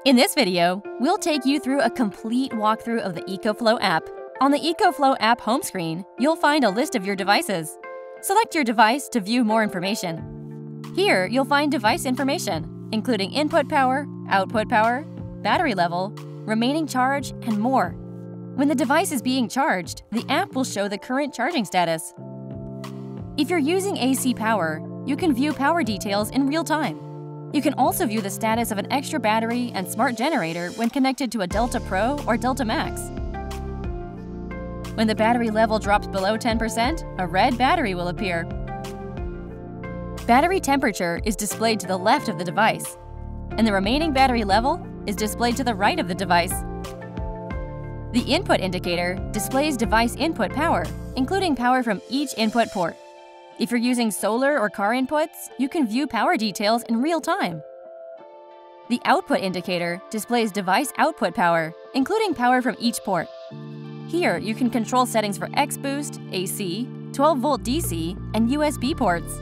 In this video, we'll take you through a complete walkthrough of the EcoFlow app. On the EcoFlow app home screen, you'll find a list of your devices. Select your device to view more information. Here, you'll find device information, including input power, output power, battery level, remaining charge, and more. When the device is being charged, the app will show the current charging status. If you're using AC power, you can view power details in real time. You can also view the status of an extra battery and smart generator when connected to a Delta Pro or Delta Max. When the battery level drops below 10%, a red battery will appear. Battery temperature is displayed to the left of the device, and the remaining battery level is displayed to the right of the device. The input indicator displays device input power, including power from each input port. If you're using solar or car inputs, you can view power details in real time. The output indicator displays device output power, including power from each port. Here, you can control settings for X-Boost, AC, 12-volt DC, and USB ports.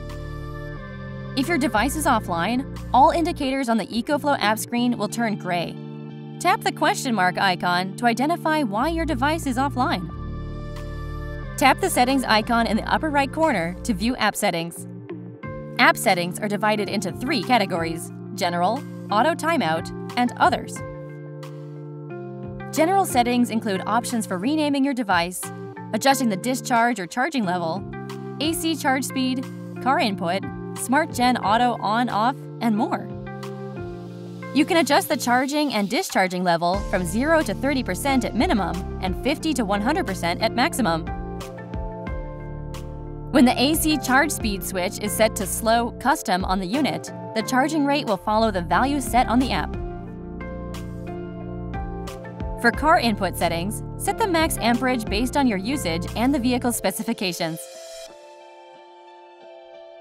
If your device is offline, all indicators on the EcoFlow app screen will turn gray. Tap the question mark icon to identify why your device is offline. Tap the settings icon in the upper right corner to view app settings. App settings are divided into 3 categories: General, Auto Timeout, and Others. General settings include options for renaming your device, adjusting the discharge or charging level, AC charge speed, car input, Smart Gen Auto on/off, and more. You can adjust the charging and discharging level from 0 to 30% at minimum and 50 to 100% at maximum. When the AC charge speed switch is set to slow custom on the unit, the charging rate will follow the value set on the app. For car input settings, set the max amperage based on your usage and the vehicle specifications.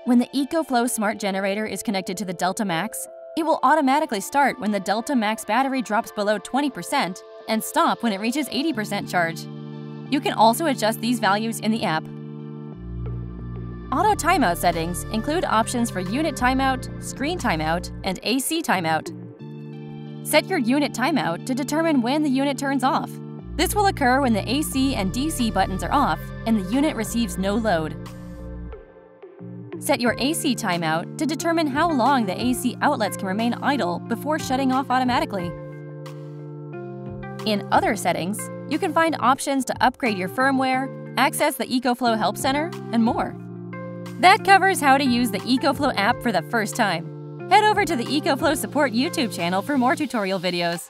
When the EcoFlow Smart Generator is connected to the Delta Max, it will automatically start when the Delta Max battery drops below 20% and stop when it reaches 80% charge. You can also adjust these values in the app. Auto timeout settings include options for unit timeout, screen timeout, and AC timeout. Set your unit timeout to determine when the unit turns off. This will occur when the AC and DC buttons are off and the unit receives no load. Set your AC timeout to determine how long the AC outlets can remain idle before shutting off automatically. In Other settings, you can find options to upgrade your firmware, access the EcoFlow Help Center, and more. That covers how to use the EcoFlow app for the first time. Head over to the EcoFlow Support YouTube channel for more tutorial videos.